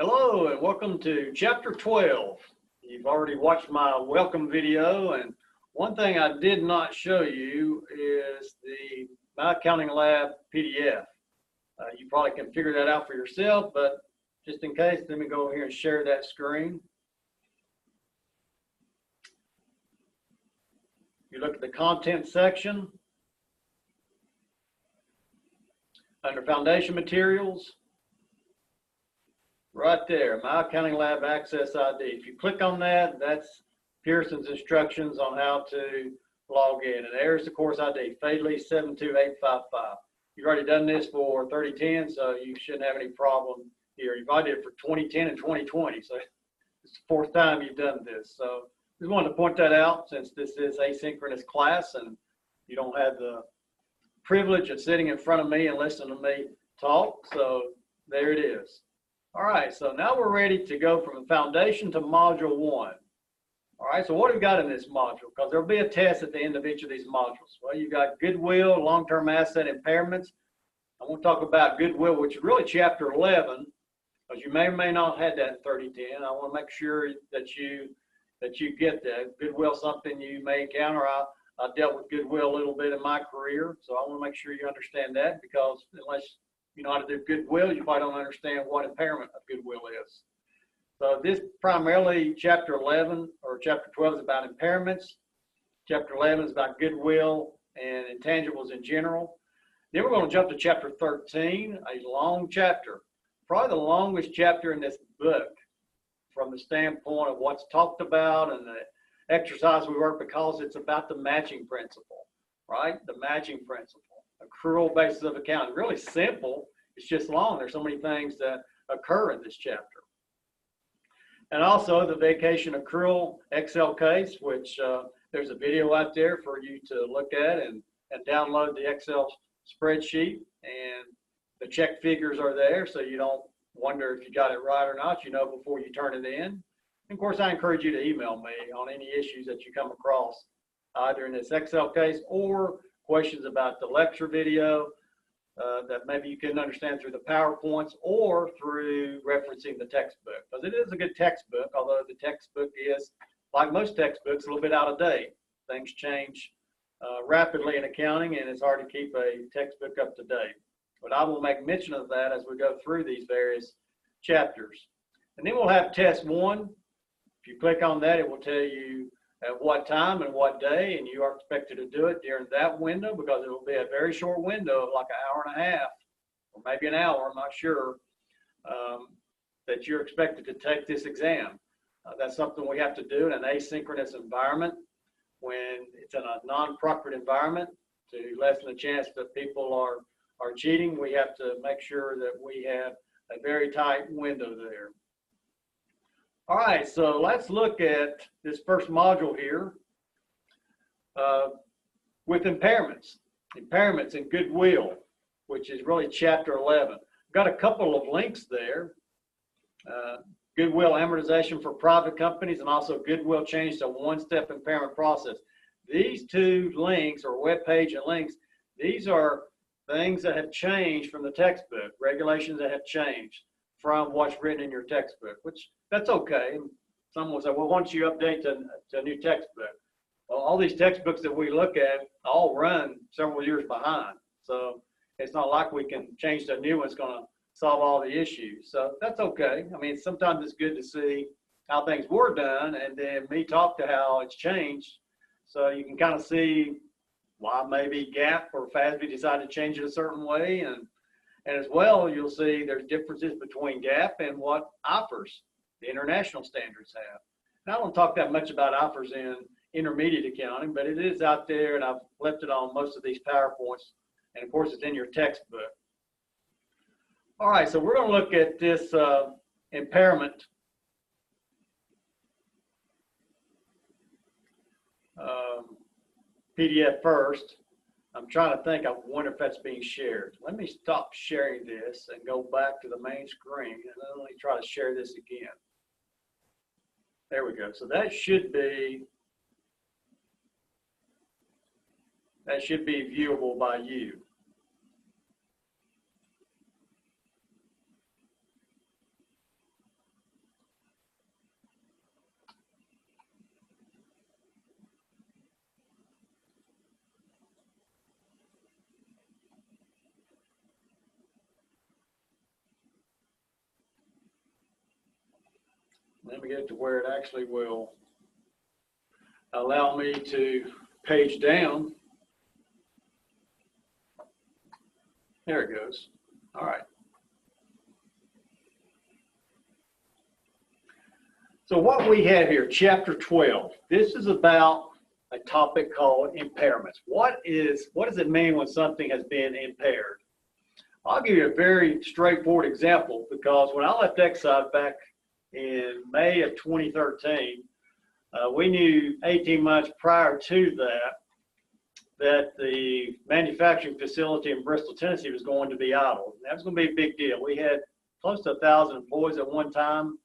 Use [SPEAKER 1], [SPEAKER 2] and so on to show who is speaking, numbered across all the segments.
[SPEAKER 1] Hello and welcome to Chapter 12. You've already watched my welcome video, and one thing I did not show you is the My Accounting Lab PDF. You probably can figure that out for yourself, but just in case, let me go over here and share that screen. You look at the content section. Under Foundation Materials, right there, My Accounting Lab Access ID. If you click on that, that's Pearson's instructions on how to log in. And there's the course ID, Fadley 72855. You've already done this for 3010, so you shouldn't have any problem here. You've already did it for 2010 and 2020, so it's the fourth time you've done this. So just wanted to point that out since this is asynchronous class and you don't have the privilege of sitting in front of me and listening to me talk. So there it is. All right, so now we're ready to go from the foundation to module 1. All right, so what have we got in this module? Because there'll be a test at the end of each of these modules. Well, you've got goodwill, long-term asset impairments. I want to talk about goodwill, which is really chapter 11, because you may or may not have had that in 3010. I want to make sure that you get that. Goodwill is something you may encounter. I dealt with goodwill a little bit in my career, so I want to make sure you understand that, because unless you know how to do goodwill, you probably don't understand what impairment of goodwill is. So this primarily, chapter 11 or chapter 12 is about impairments. Chapter 11 is about goodwill and intangibles in general. Then we're going to jump to chapter 13, a long chapter, probably the longest chapter in this book from the standpoint of what's talked about and the exercise we work, because it's about the matching principle, right? The matching principle, accrual basis of accounting. Really simple. It's just long. There's so many things that occur in this chapter. And also the vacation accrual Excel case, which there's a video out there for you to look at and download the Excel spreadsheet, and the check figures are there, so you don't wonder if you got it right or not, you know, before you turn it in. And of course, I encourage you to email me on any issues that you come across, either in this Excel case or questions about the lecture video that maybe you couldn't understand through the PowerPoints or through referencing the textbook. Because it is a good textbook, although the textbook is, like most textbooks, a little bit out of date. Things change rapidly in accounting, and it's hard to keep a textbook up to date. But I will make mention of that as we go through these various chapters. And then we'll have test 1. If you click on that, it will tell you at what time and what day, and you are expected to do it during that window, because it will be a very short window of like an hour and a half, or maybe an hour, I'm not sure, that you're expected to take this exam. That's something we have to do in an asynchronous environment. When it's in a non-proctored environment, to lessen the chance that people are cheating, we have to make sure that we have a very tight window there. All right, so let's look at this first module here with impairments and goodwill, which is really chapter 11. Got a couple of links there. Goodwill amortization for private companies, and also goodwill change to one-step impairment process. These two links, or web page and links, these are things that have changed from the textbook, regulations that have changed from what's written in your textbook, which that's okay. Some will say, well, once you update to a new textbook, well, all these textbooks that we look at all run several years behind. So it's not like we can change to a new one, it's going to solve all the issues. So that's okay. I mean, sometimes it's good to see how things were done and then me talk to how it's changed, so you can kind of see why maybe GAAP or FASB decided to change it a certain way. And as well, you'll see there's differences between GAAP and what IFRS, the international standards, have. And I don't talk that much about IFRS in intermediate accounting, but it is out there, and I've left it on most of these PowerPoints. And of course, it's in your textbook. All right, so we're going to look at this impairment PDF first. I'm trying to think. I wonder if that's being shared. Let me stop sharing this and go back to the main screen, and then let me try to share this again. There we go. So that should be viewable by you. Let me get to where it actually will allow me to page down. There it goes. All right. So what we have here, chapter 12, this is about a topic called impairments. What does it mean when something has been impaired? I'll give you a very straightforward example, because when I left Exide back in May of 2013, we knew 18 months prior to that the manufacturing facility in Bristol, Tennessee was going to be idle. That was going to be a big deal. We had close to 1,000 employees at one time.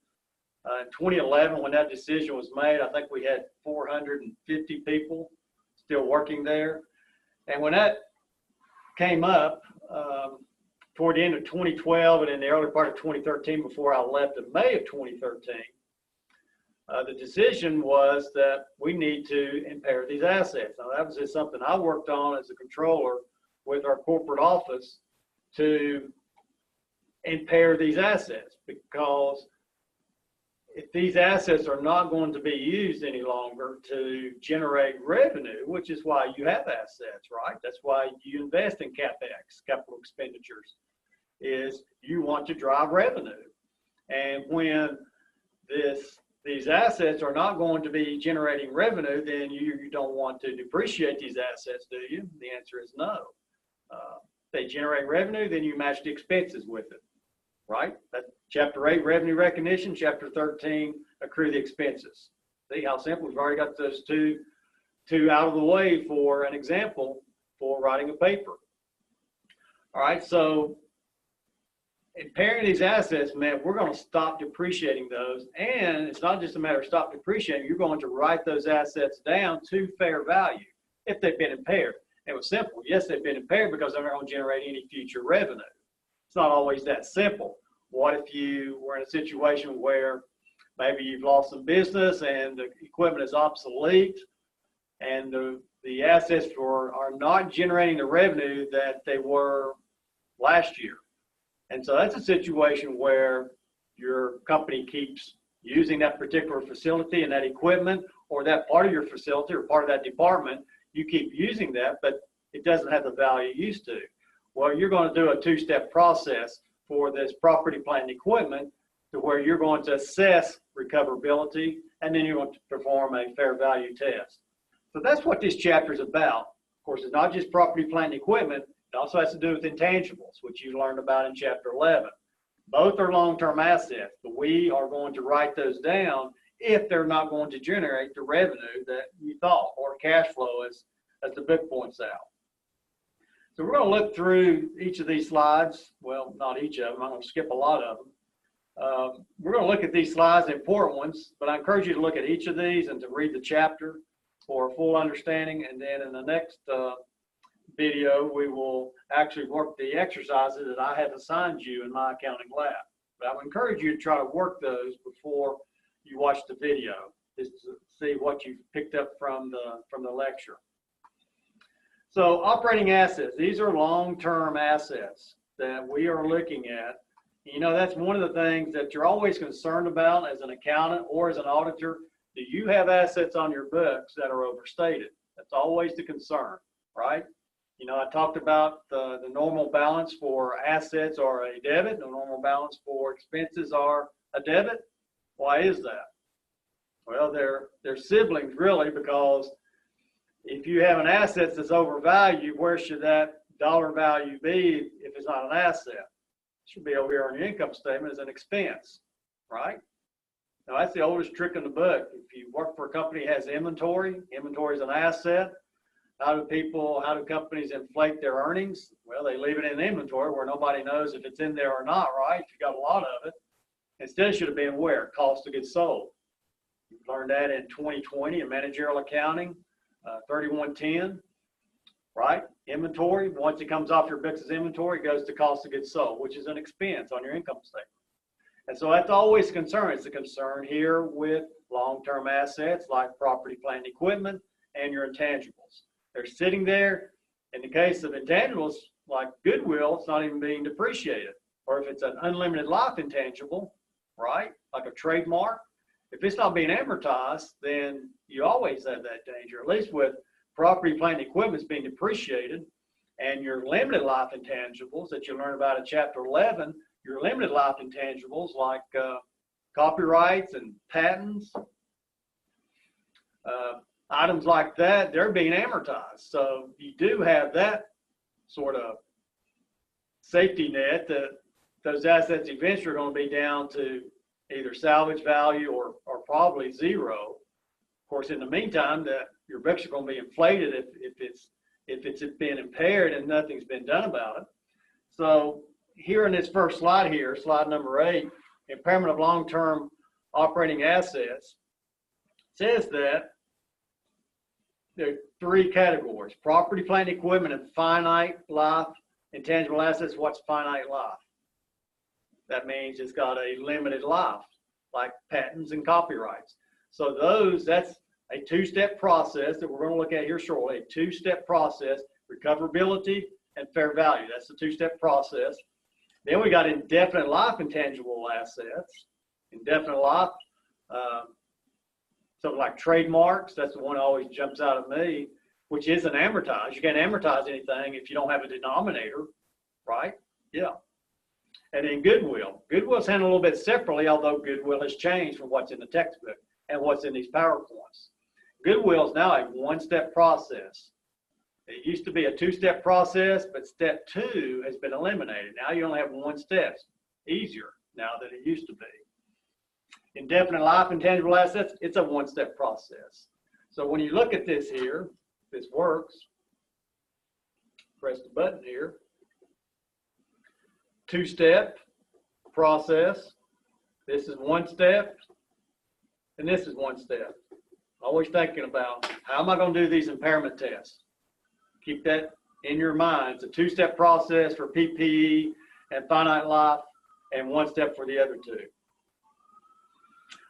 [SPEAKER 1] In 2011, when that decision was made, I think we had 450 people still working there. And when that came up toward the end of 2012 and in the early part of 2013, before I left in May of 2013, the decision was that we need to impair these assets. Now, that was just something I worked on as a controller with our corporate office, to impair these assets, because if these assets are not going to be used any longer to generate revenue, which is why you have assets, right? That's why you invest in CapEx, capital expenditures, is you want to drive revenue. And when these assets are not going to be generating revenue, then you don't want to depreciate these assets, do you? The answer is no. If they generate revenue, then you match the expenses with it, right? That's Chapter 8, revenue recognition. Chapter 13, accrue the expenses. See how simple? We've already got those two out of the way for an example for writing a paper. All right, so impairing these assets, man, we're going to stop depreciating those. And it's not just a matter of stop depreciating. You're going to write those assets down to fair value if they've been impaired. It was simple. Yes, they've been impaired because they're not going to generate any future revenue. It's not always that simple. What if you were in a situation where maybe you've lost some business and the equipment is obsolete and the assets are not generating the revenue that they were last year? And so that's a situation where your company keeps using that particular facility and that equipment, or that part of your facility or part of that department, you keep using that, but it doesn't have the value it used to. Well, you're going to do a two-step process for this property, plant, and equipment, to where you're going to assess recoverability, and then you're going to perform a fair value test. So that's what this chapter is about. Of course, it's not just property, plant, and equipment. It also has to do with intangibles, which you learned about in chapter 11. Both are long-term assets, but we are going to write those down if they're not going to generate the revenue that you thought, or cash flow, as the book points out. So we're going to look through each of these slides. Well, not each of them. I'm going to skip a lot of them. We're going to look at these slides, the important ones, but I encourage you to look at each of these and to read the chapter for a full understanding. And then in the next video, we will actually work the exercises that I have assigned you in my accounting lab. But I would encourage you to try to work those before you watch the video, just to see what you picked up from the lecture. So operating assets, these are long-term assets that we are looking at. You know, that's one of the things that you're always concerned about as an accountant or as an auditor. Do you have assets on your books that are overstated? That's always the concern, right? You know, I talked about the normal balance for assets are a debit, the normal balance for expenses are a debit. Why is that? Well, they're siblings really, because if you have an asset that's overvalued, where should that dollar value be if it's not an asset? It should be over here on your income statement as an expense, right? Now, that's the oldest trick in the book. If you work for a company that has inventory is an asset. How do companies inflate their earnings? Well, they leave it in inventory where nobody knows if it's in there or not, right? If you got a lot of it. Instead, it should have been where? Cost of goods sold. You learned that in 2020 in managerial accounting. 3110, right? Inventory, once it comes off your books as inventory, it goes to cost of goods sold, which is an expense on your income statement. And so that's always a concern. It's a concern here with long-term assets like property, plant, and equipment, and your intangibles. They're sitting there. In the case of intangibles, like goodwill, it's not even being depreciated. Or if it's an unlimited life intangible, right? Like a trademark, if it's not being amortized, then you always have that danger, at least with property, plant, and equipment being depreciated, and your limited life intangibles that you learn about in Chapter 11, your limited life intangibles like copyrights and patents, items like that, they're being amortized. So you do have that sort of safety net that those assets eventually are going to be down to either salvage value or probably zero. Of course, in the meantime, your books are going to be inflated if it's been impaired and nothing's been done about it. So here in this first slide here, slide number 8, impairment of long-term operating assets, says that there are 3 categories: property, plant, and equipment, and finite life intangible assets. What's finite life? That means it's got a limited life, like patents and copyrights. So that's a 2-step process that we're going to look at here shortly, a 2-step process: recoverability and fair value. That's the 2-step process. Then we got indefinite life intangible assets. Indefinite life, something like trademarks. That's the one that always jumps out at me, which isn't amortized. You can't amortize anything if you don't have a denominator, right? Yeah. And then goodwill. Goodwill's handled a little bit separately, although goodwill has changed from what's in the textbook and what's in these PowerPoints. Goodwill is now a 1-step process. It used to be a 2-step process, but step 2 has been eliminated. Now you only have 1 step. It's easier now than it used to be. Indefinite life intangible assets, it's a 1-step process. So when you look at this here, this works, press the button here, 2-step process. This is 1 step, and this is 1 step. Always thinking about, how am I going to do these impairment tests? Keep that in your mind. It's a 2-step process for PPE and finite life, and 1 step for the other 2.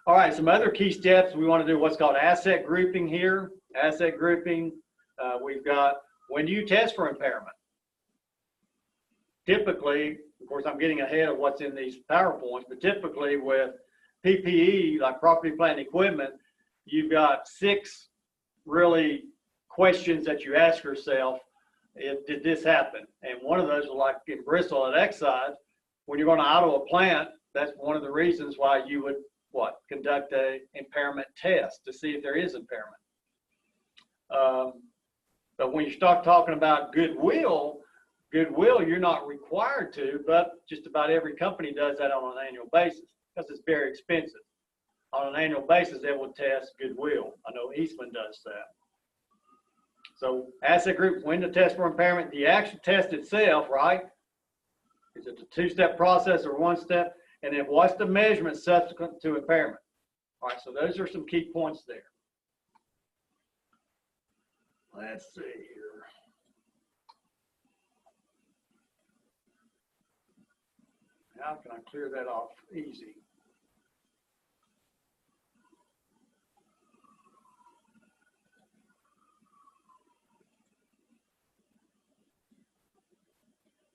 [SPEAKER 1] All right, some other key steps. We want to do what's called asset grouping here. Asset grouping, we've got, when do you test for impairment? Typically, of course, I'm getting ahead of what's in these PowerPoints, but typically with PPE, like property, plant, and equipment, you've got 6 really questions that you ask yourself, did this happen? And one of those is like in Bristol at Exide, when you're going to idle a plant, that's one of the reasons why you would, conduct a impairment test to see if there is impairment. But when you start talking about goodwill, you're not required to, but just about every company does that on an annual basis because it's very expensive. On an annual basis, they will test goodwill. I know Eastman does that. So asset group, when to test for impairment, the actual test itself, right? Is it a 2-step process or 1 step? And then what's the measurement subsequent to impairment? All right, so those are some key points there. Let's see here. How can I clear that off easy?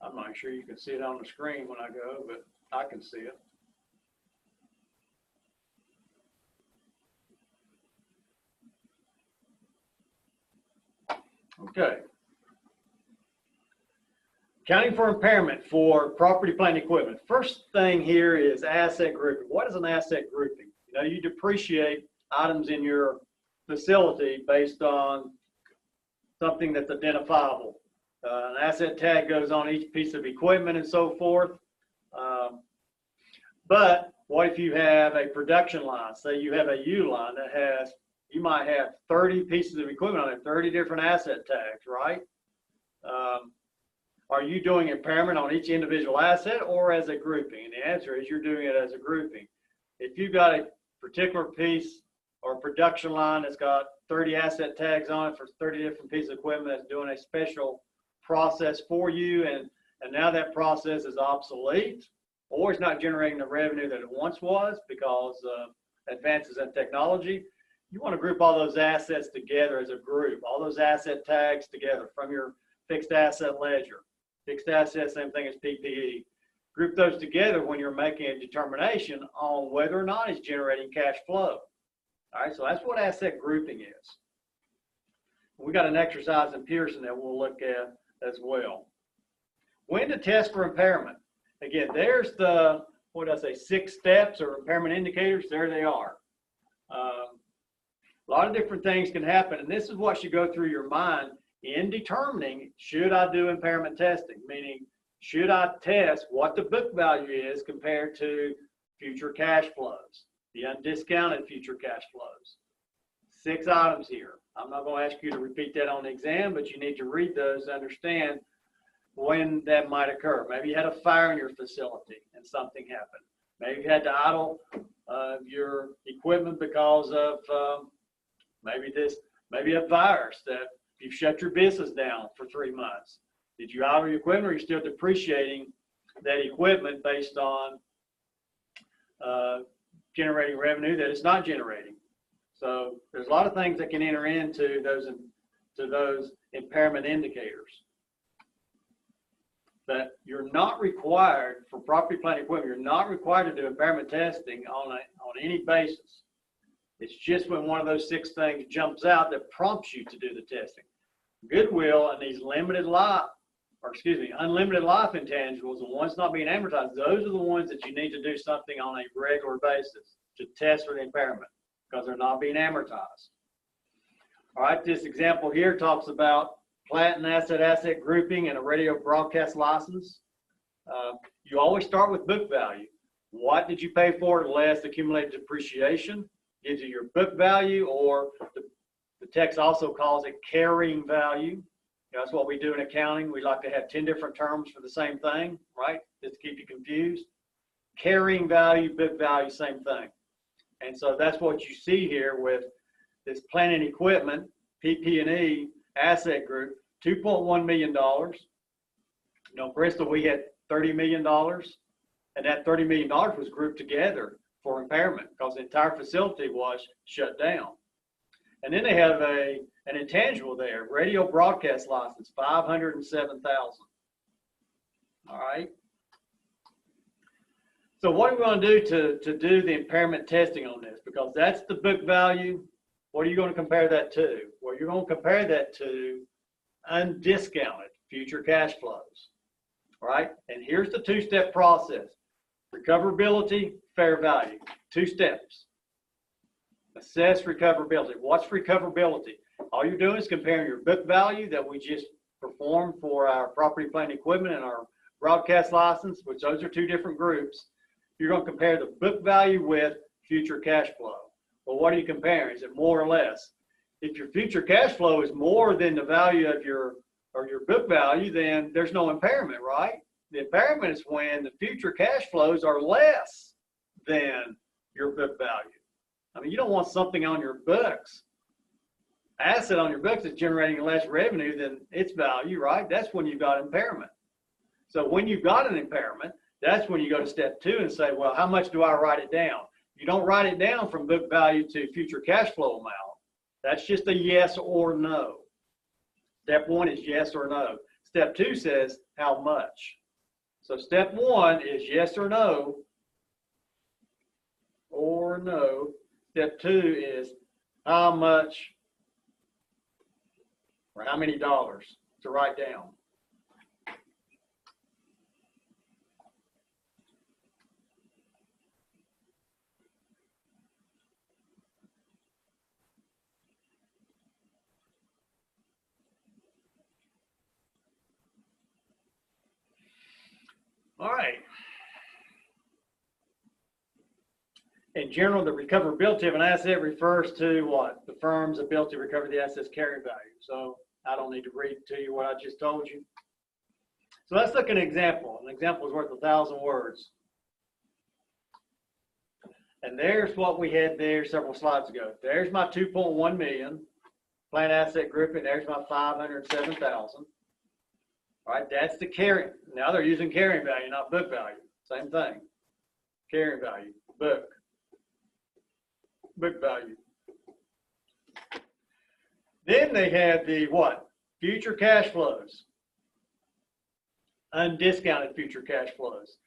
[SPEAKER 1] I'm not sure you can see it on the screen when I go, but I can see it. Okay. Accounting for impairment for property, plant, and equipment. First thing here is asset grouping. What is an asset grouping? You know, you depreciate items in your facility based on something that's identifiable. An asset tag goes on each piece of equipment and so forth. But what if you have a production line? Say you have a U line that has, you might have 30 pieces of equipment on it, 30 different asset tags, right? Are you doing impairment on each individual asset or as a grouping? And the answer is you're doing it as a grouping. If you've got a particular piece or production line that's got 30 asset tags on it for 30 different pieces of equipment that's doing a special process for you, and now that process is obsolete or it's not generating the revenue that it once was because of advances in technology, you want to group all those assets together as a group, all those asset tags together from your fixed asset ledger. Fixed assets, same thing as PPE. group those together when you're making a determination on whether or not it's generating cash flow. All right, so that's what asset grouping is. We got an exercise in Pearson that we'll look at as well. When to test for impairment. Again, there's the, what did I say, 6 steps or impairment indicators. There they are. A lot of different things can happen, and this is what should go through your mind in determining, should I do impairment testing? Meaning, should I test what the book value is compared to future cash flows, the undiscounted future cash flows? 6 items here. I'm not going to ask you to repeat that on the exam, but you need to read those to understand when that might occur. Maybe you had a fire in your facility and something happened. Maybe you had to idle your equipment because of maybe a virus that you've shut your business down for 3 months. Did you idle your equipment, or are you still depreciating that equipment based on generating revenue that it's not generating? So there's a lot of things that can enter into those impairment indicators. But you're not required, for property, plant, and equipment, you're not required to do impairment testing on any basis. It's just when one of those 6 things jumps out that prompts you to do the testing. Goodwill and these unlimited life intangibles, the ones not being amortized, those are the ones that you need to do something on a regular basis to test for the impairment, because they're not being amortized. All right, this example here talks about plant and asset grouping and a radio broadcast license. You always start with book value. What did you pay for it less accumulated depreciation? Gives you your book value, or the text also calls it carrying value. That's what we do in accounting. We like to have 10 different terms for the same thing, right? Just to keep you confused. Carrying value, book value, same thing. And so that's what you see here with this plant and equipment, PP&E asset group, $2.1 million. Bristol, we had $30 million, and that $30 million was grouped together for impairment because the entire facility was shut down. And then they have an intangible there, radio broadcast license, $507,000. All right. So what are we going to do to do the impairment testing on this? Because that's the book value. What are you going to compare that to? Well, you're going to compare that to undiscounted future cash flows. All right. And here's the 2-step process. Recoverability, fair value, 2 steps. Assess recoverability. What's recoverability? All you're doing is comparing your book value that we just performed for our property, plant, and equipment and our broadcast license, which those are 2 different groups. You're going to compare the book value with future cash flow. Well, what are you comparing? Is it more or less? If your future cash flow is more than the value of your book value, then there's no impairment, right? The impairment is when the future cash flows are less than your book value. I mean, you don't want something on your books, asset on your books that's generating less revenue than its value, right? That's when you've got impairment. So when you've got an impairment, that's when you go to step 2 and say, well, how much do I write it down? You don't write it down from book value to future cash flow amount. That's just a yes or no. Step 1 is yes or no. Step 2 says how much. So step 1 is yes or no. Step 2 is how much or how many dollars to write down. All right. In general, the recoverability of an asset refers to what? The firm's ability to recover the asset's carrying value. So I don't need to read to you what I just told you. So let's look at an example. An example is worth 1,000 words. And there's what we had there several slides ago. There's my 2.1 million plant asset grouping. There's my 507,000. All right, that's the carrying. Now they're using carrying value, not book value. Same thing. Carrying value, book value. Then they had the what? Future cash flows. Undiscounted future cash flows.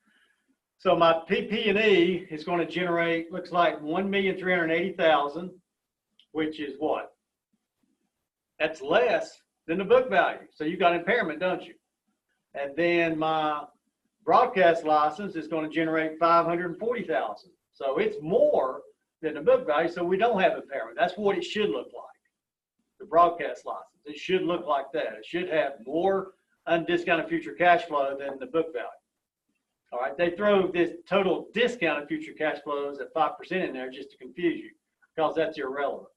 [SPEAKER 1] So my PP&E is going to generate, looks like 1,380,000, which is what? That's less than the book value. So you got impairment, don't you? And then my broadcast license is going to generate 540,000. So it's more than the book value. So we don't have impairment. That's what it should look like. The broadcast license. It should look like that. It should have more undiscounted future cash flow than the book value. All right. They throw this total discounted future cash flows at 5% in there just to confuse you, because that's irrelevant.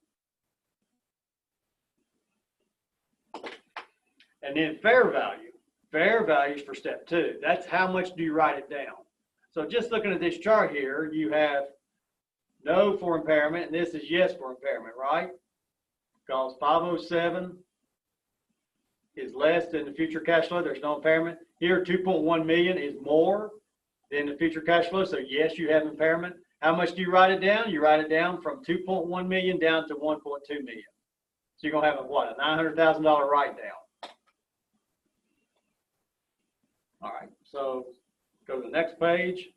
[SPEAKER 1] And then fair value. Fair value is for step 2. That's how much do you write it down. So just looking at this chart here, you have no for impairment, and this is yes for impairment, right? Because 507 is less than the future cash flow. There's no impairment. Here, 2.1 million is more than the future cash flow. So yes, you have impairment. How much do you write it down? You write it down from 2.1 million down to 1.2 million. So you're gonna have a $900,000 write down. All right, so go to the next page.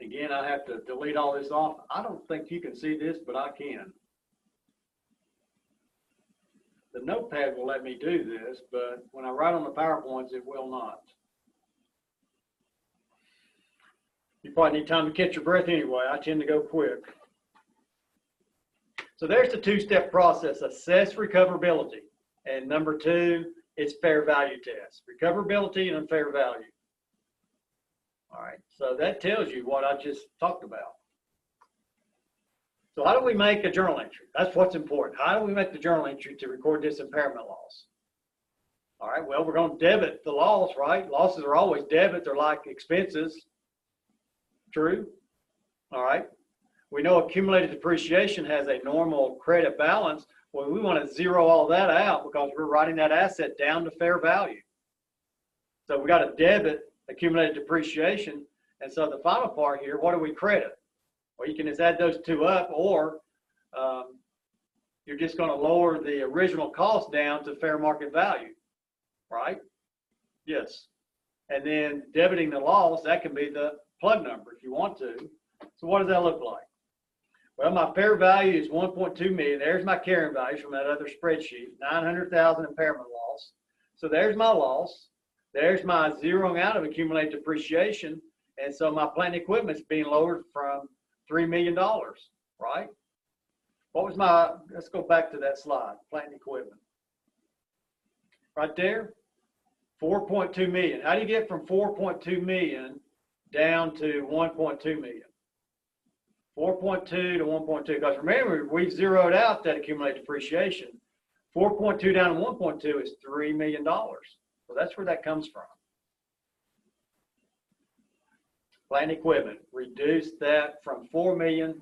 [SPEAKER 1] Again, I have to delete all this off. I don't think you can see this, but I can. The notepad will let me do this, but when I write on the PowerPoints, it will not. You probably need time to catch your breath anyway. I tend to go quick. So there's the 2-step process: assess recoverability. And number 2, it's fair value test. Recoverability and unfair value. All right, so that tells you what I just talked about. So how do we make a journal entry? That's what's important. How do we make the journal entry to record this impairment loss? All right, well, we're going to debit the loss, right? Losses are always debit. They're like expenses. True? All right. We know accumulated depreciation has a normal credit balance. Well, we want to zero all that out because we're writing that asset down to fair value. So we got to debit accumulated depreciation. And so the final part here, what do we credit? Well, you can just add those two up, or you're just going to lower the original cost down to fair market value, right? Yes. And then debiting the loss, that can be the plug number if you want to. So what does that look like? Well, my fair value is 1.2 million. There's my carrying value from that other spreadsheet, 900,000 impairment loss. So there's my loss. There's my zeroing out of accumulated depreciation. And so my plant and equipment is being lowered from $3 million, right? What was my, let's go back to that slide, plant and equipment. Right there, 4.2 million. How do you get from 4.2 million down to 1.2 million? 4.2 to 1.2, because remember, we've zeroed out that accumulated depreciation. 4.2 down to 1.2 is $3 million. So that's where that comes from. Plant equipment, reduce that from 4 million,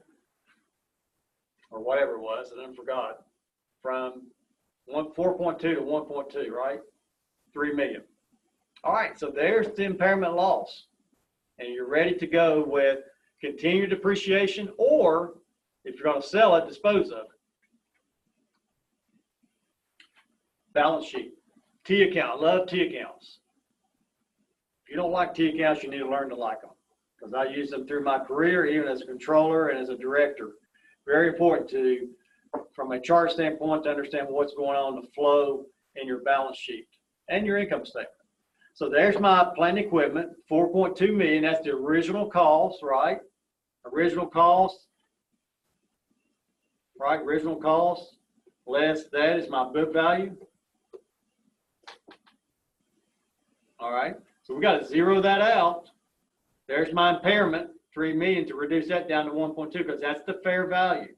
[SPEAKER 1] or whatever it was, I forgot, from 4.2 to 1.2, right? 3 million. All right, so there's the impairment loss. And you're ready to go with continued depreciation, or if you're going to sell it, dispose of it. Balance sheet. T account. I love T accounts. If you don't like T accounts, you need to learn to like them, because I use them through my career, even as a controller and as a director. Very important to, from a chart standpoint, to understand what's going on in the flow in your balance sheet and your income statement. So there's my plant equipment, 4.2 million. That's the original cost, right? Original cost, right? Original cost less that is my book value. All right. So we got to zero that out. There's my impairment, 3 million, to reduce that down to 1.2, because that's the fair value.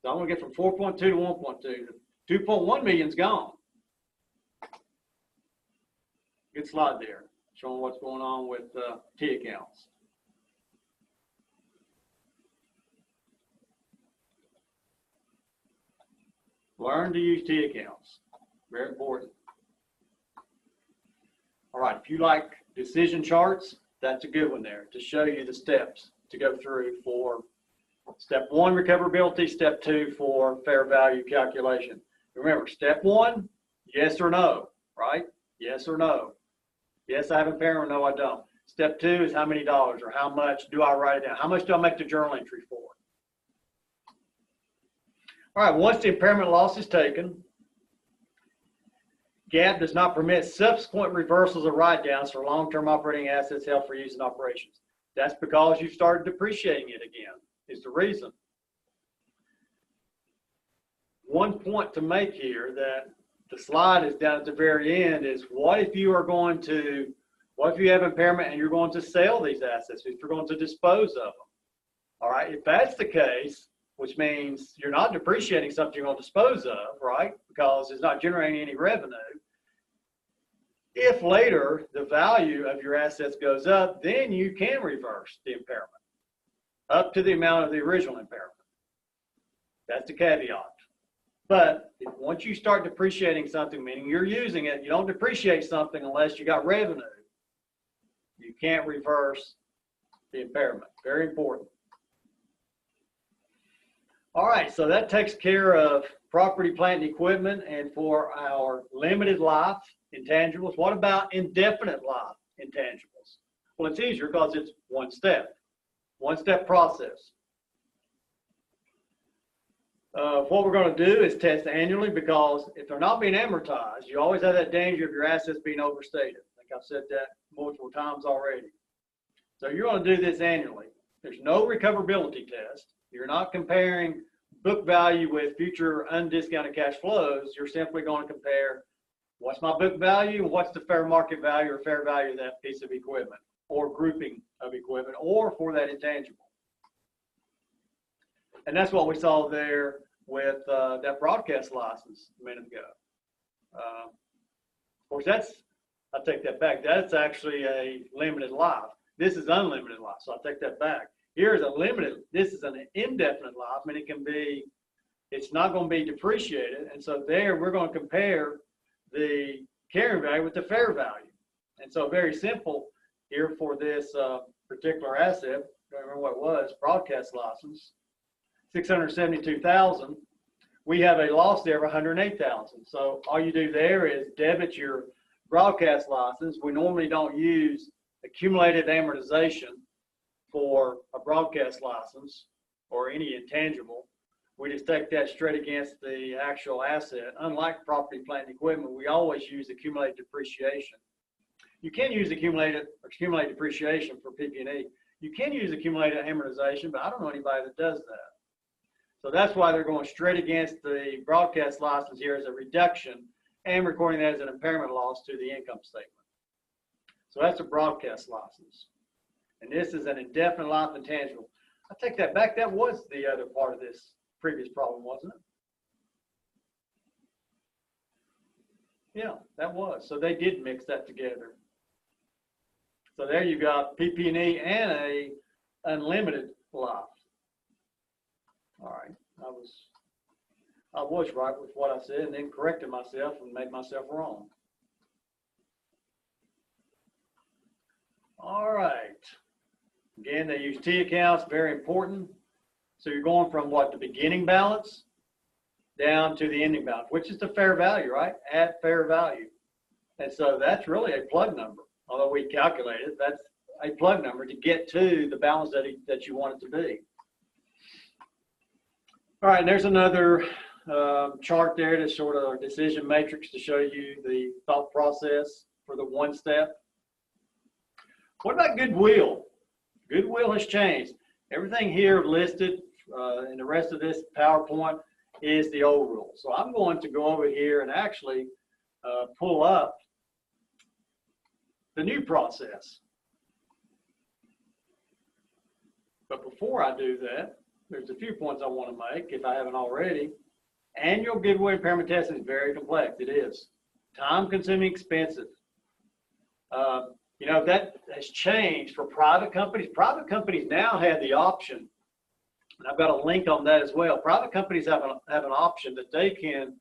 [SPEAKER 1] So I'm going to get from 4.2 to 1.2. 2.1 million's gone. Good slide there, showing what's going on with T accounts. Learn to use T accounts. Very important. All right, if you like decision charts, that's a good one there to show you the steps to go through for step 1, recoverability, step 2 for fair value calculation. Remember, step 1, yes or no, right? Yes or no. Yes, I have impairment, no, I don't. Step 2 is how many dollars, or how much do I write it down? How much do I make the journal entry for? All right, once the impairment loss is taken, GAAP does not permit subsequent reversals or write-downs for long-term operating assets held for use in operations. That's because you started depreciating it again, is the reason. One point to make here that the slide is down at the very end is, what if you have impairment and you're going to sell these assets, if you're going to dispose of them? All right, if that's the case, which means you're not depreciating something you're going to dispose of, right? Because it's not generating any revenue. If later the value of your assets goes up, then you can reverse the impairment up to the amount of the original impairment. That's the caveat. But once you start depreciating something, meaning you're using it, you don't depreciate something unless you got revenue. You can't reverse the impairment. Very important. All right, so that takes care of property, plant, and equipment. And for our limited life intangibles, what about indefinite life intangibles? Well, it's easier because it's one step process. What we're going to do is test annually, because if they're not being amortized, you always have that danger of your assets being overstated. I think I've said that multiple times already. So you're going to do this annually. There's no recoverability test. You're not comparing book value with future undiscounted cash flows. You're simply going to compare what's my book value and what's the fair market value or fair value of that piece of equipment or grouping of equipment or for that intangible. And that's what we saw there with that broadcast license a minute ago. Of course, I take that back. That's actually a limited life. This is unlimited life, so I take that back. Here's this is an indefinite life, and it's not going to be depreciated. And so there we're going to compare the carrying value with the fair value. And so very simple here for this particular asset, I don't remember what it was, broadcast license, $672,000. We have a loss there of $108,000. So all you do there is debit your broadcast license. We normally don't use accumulated amortization for a broadcast license or any intangible. We just take that straight against the actual asset. Unlike property, plant, and equipment, we always use accumulated depreciation. You can use accumulated depreciation for PP&E. You can use accumulated amortization, but I don't know anybody that does that. So that's why they're going straight against the broadcast license here as a reduction and recording that as an impairment loss to the income statement. So that's a broadcast license. And this is an indefinite life intangible. I take that back. That was the other part of this previous problem, wasn't it? Yeah, that was. So they did mix that together. So there you got PP&E and a unlimited life. All right, I was right with what I said and then corrected myself and made myself wrong. All right. Again, they use T accounts, very important. So you're going from what, the beginning balance down to the ending balance, which is the fair value, right? At fair value. And so that's really a plug number. Although we calculate it, that's a plug number to get to the balance that you want it to be. All right, there's another chart there to sort of decision matrix to show you the thought process for the one step. What about goodwill? Goodwill has changed. Everything here listed in the rest of this PowerPoint is the old rule. So I'm going to go over here and actually pull up the new process. But before I do that, there's a few points I want to make, if I haven't already. Annual goodwill impairment testing is very complex. It is time-consuming, expensive. You know, that has changed for private companies. Private companies now have the option, and I've got a link on that as well. Private companies have an option that they can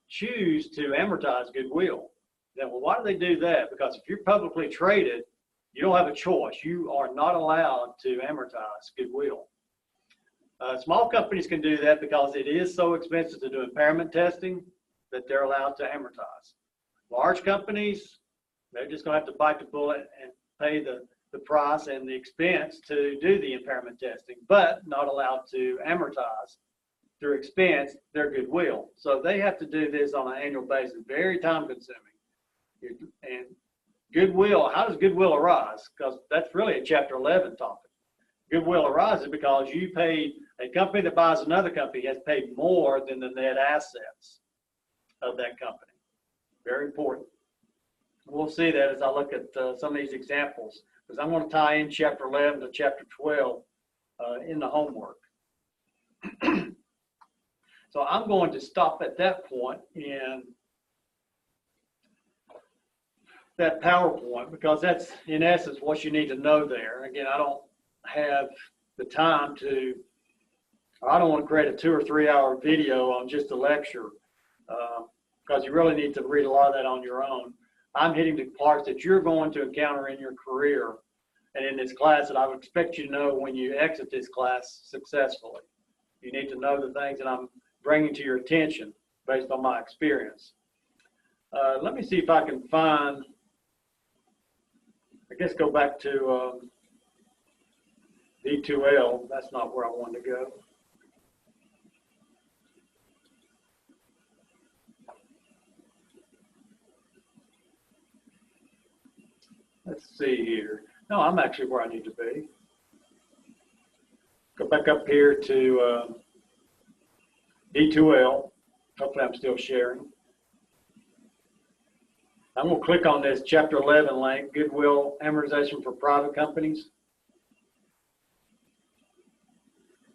[SPEAKER 1] choose to amortize goodwill. Now, well, why do they do that? Because if you're publicly traded, you don't have a choice. You are not allowed to amortize goodwill. Small companies can do that because it is so expensive to do impairment testing that they're allowed to amortize. Large companies, they're just going to have to bite the bullet and pay the the price and the expense to do the impairment testing, but not allowed to amortize through expense their goodwill. So they have to do this on an annual basis, very time consuming. And goodwill, how does goodwill arise? Because that's really a Chapter 11 topic. Goodwill arises because you paid, a company that buys another company has paid more than the net assets of that company. Very important. We'll see that as I look at some of these examples, because I'm going to tie in Chapter 11 to Chapter 12 in the homework. So I'm going to stop at that point in that PowerPoint, because that's in essence what you need to know there. Again, I don't have the time to, I don't want to create a 2 or 3 hour video on just a lecture, because you really need to read a lot of that on your own. I'm hitting the parts that you're going to encounter in your career and in this class that I would expect you to know when you exit this class successfully. You need to know the things that I'm bringing to your attention based on my experience. Let me see if I can find, I guess go back to D2L. That's not where I wanted to go. Let's see here. No, I'm actually where I need to be. Go back up here to D2L. Hopefully I'm still sharing. I'm going to click on this Chapter 11 link, Goodwill Amortization for Private Companies.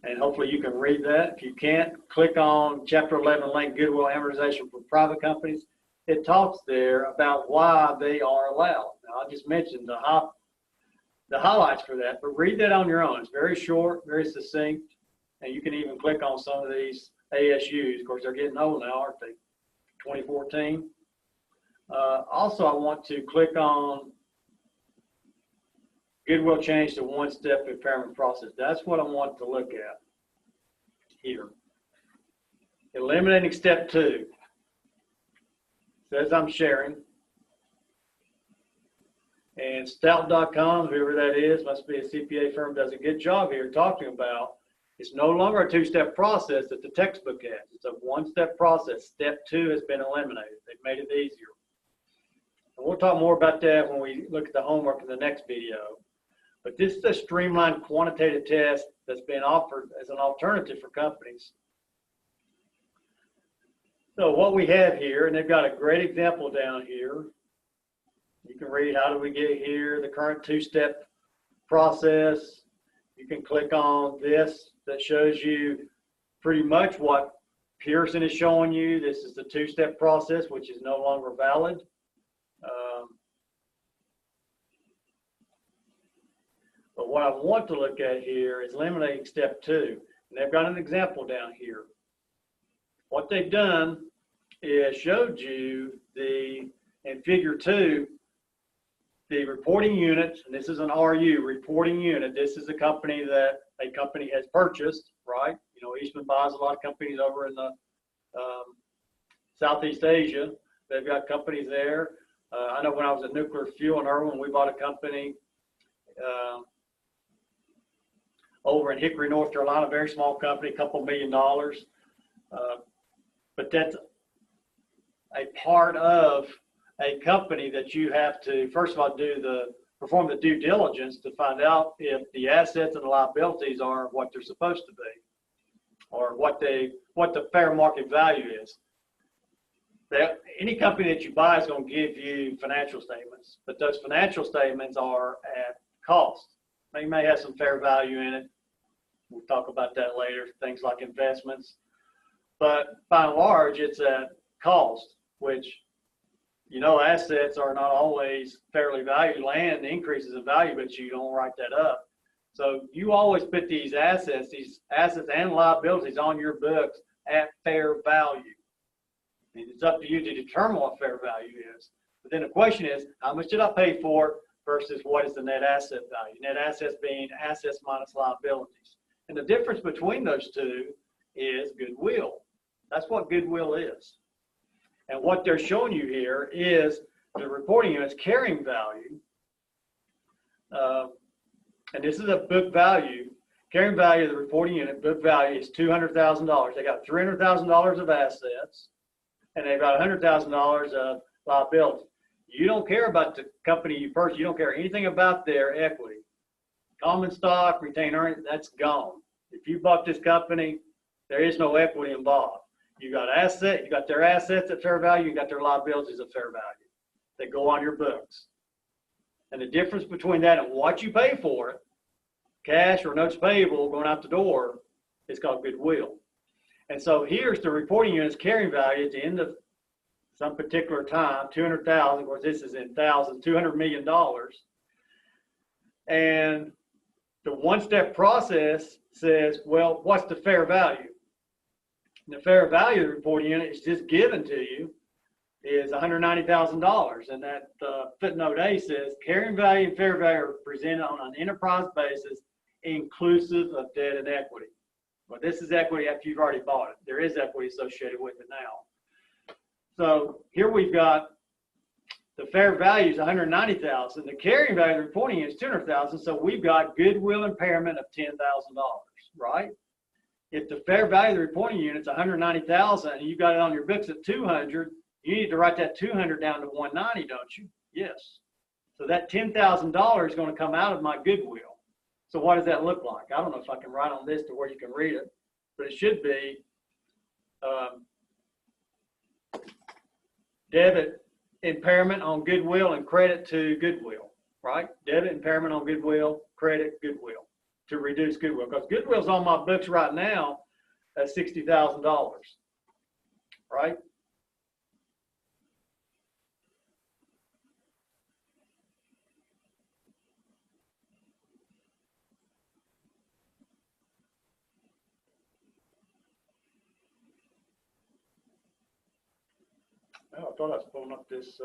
[SPEAKER 1] And hopefully you can read that. If you can't, click on Chapter 11 link, Goodwill Amortization for Private Companies. It talks there about why they are allowed. Now, I just mentioned the highlights for that, but read that on your own. It's very short, very succinct, and you can even click on some of these ASUs. Of course, they're getting old now, aren't they? 2014. Also, I want to click on goodwill change to one-step impairment process. That's what I want to look at here. Eliminating step 2. Says I'm sharing. And Stout.com, whoever that is, must be a CPA firm, does a good job here talking about it's no longer a 2-step process that the textbook has. It's a 1-step process. Step 2 has been eliminated. They've made it easier. And we'll talk more about that when we look at the homework in the next video. But this is a streamlined quantitative test that's been offered as an alternative for companies. So what we have here, and they've got a great example down here. You can read how do we get here, the current 2-step process. You can click on this that shows you pretty much what Pearson is showing you. This is the 2-step process, which is no longer valid. But what I want to look at here is eliminating step 2. And they've got an example down here. What they've done is showed you in figure 2, the reporting unit, and this is an RU, reporting unit. This is a company that a company has purchased, right? You know, Eastman buys a lot of companies over in the Southeast Asia. They've got companies there. I know when I was at Nuclear Fuel in Irwin, we bought a company over in Hickory, North Carolina, very small company, a couple $1 million. But that's a part of a company that you have to, first of all, perform the due diligence to find out if the assets and the liabilities are what they're supposed to be, or what the fair market value is. Any company that you buy is going to give you financial statements, but those financial statements are at cost. They may have some fair value in it. We'll talk about that later, things like investments. But by and large, it's at cost, which, you know, assets are not always fairly valued. Land increases in value, but you don't write that up. So you always put these assets and liabilities on your books at fair value. And it's up to you to determine what fair value is. But then the question is, how much did I pay for it versus what is the net asset value? Net assets being assets minus liabilities. And the difference between those two is goodwill. That's what goodwill is. And what they're showing you here is the reporting unit's carrying value And this is a book value. Carrying value of the reporting unit, book value is $200,000. They got $300,000 of assets, and they've got $100,000 of liability. You don't care about the company you purchased. You don't care anything about their equity. Common stock, retained earnings, that's gone. If you bought this company, there is no equity involved. You got assets, you got their assets at fair value, you got their liabilities at fair value. They go on your books. And the difference between that and what you pay for it, cash or notes payable going out the door, is called goodwill. And so here's the reporting unit's carrying value at the end of some particular time, 200,000, of course this is in thousands, $200 million. And the one-step process says, well, what's the fair value? And the fair value of the reporting unit is just given to you is $190,000. And that footnote A says, carrying value and fair value are presented on an enterprise basis, inclusive of debt and equity. Well, this is equity after you've already bought it. There is equity associated with it now. So here we've got the fair value is $190,000. The carrying value of the reporting is $200,000. So we've got goodwill impairment of $10,000, right? If the fair value of the reporting unit is $190,000 and you got it on your books at $200,000, you need to write that $200,000 down to $190,000, don't you? Yes. So that $10,000 is going to come out of my goodwill. So what does that look like? I don't know if I can write on this to where you can read it, but it should be debit impairment on goodwill and credit to goodwill, right? Debit impairment on goodwill, credit goodwill to reduce goodwill. Because goodwill's on my books right now at $60,000, right? Oh, I thought I was pulling up this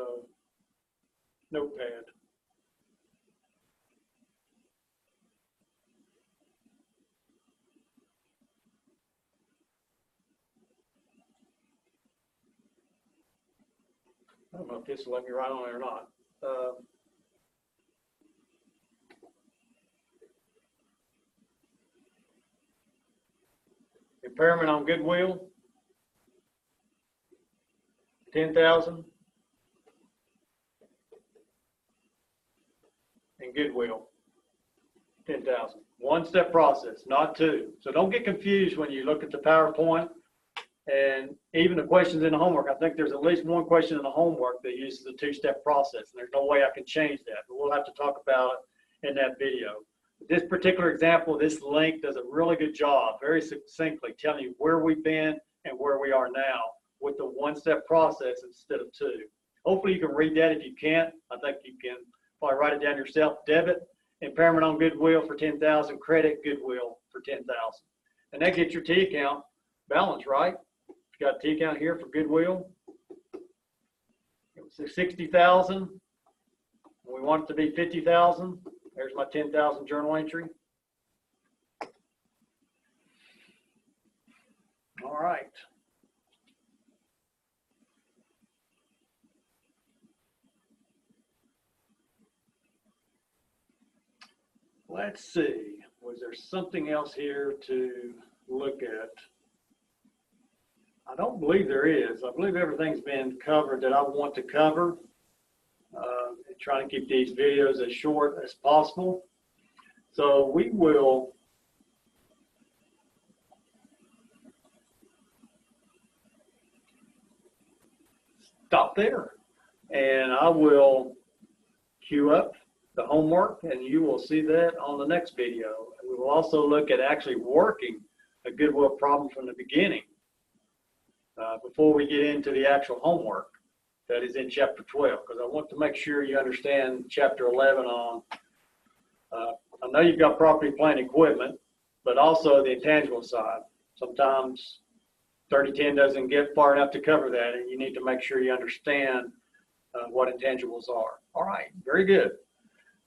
[SPEAKER 1] notepad. I don't know if this will let me write on it or not. Impairment on goodwill, 10,000, and goodwill, 10,000. One-step process, not two. So don't get confused when you look at the PowerPoint and even the questions in the homework. I think there's at least one question in the homework that uses a two-step process, and there's no way I can change that, but we'll have to talk about it in that video. This particular example, this link does a really good job, very succinctly telling you where we've been and where we are now with the one-step process instead of two. Hopefully you can read that. If you can't, I think you can probably write it down yourself. Debit, impairment on goodwill for 10,000, credit goodwill for 10,000. And that gets your T account balance, right? You got a T account here for goodwill. It was 60,000. We want it to be 50,000. There's my 10,000 journal entry. All right. Let's see, was there something else here to look at? I don't believe there is. I believe everything's been covered that I want to cover. Trying to keep these videos as short as possible. So we will stop there, and I will queue up the homework, and you will see that on the next video. We will also look at actually working a goodwill problem from the beginning before we get into the actual homework that is in chapter 12, because I want to make sure you understand chapter 11 on, I know you've got property, plant, equipment, but also the intangible side. Sometimes 3010 doesn't get far enough to cover that, and you need to make sure you understand what intangibles are. All right, very good.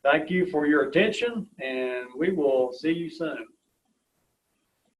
[SPEAKER 1] Thank you for your attention, and we will see you soon.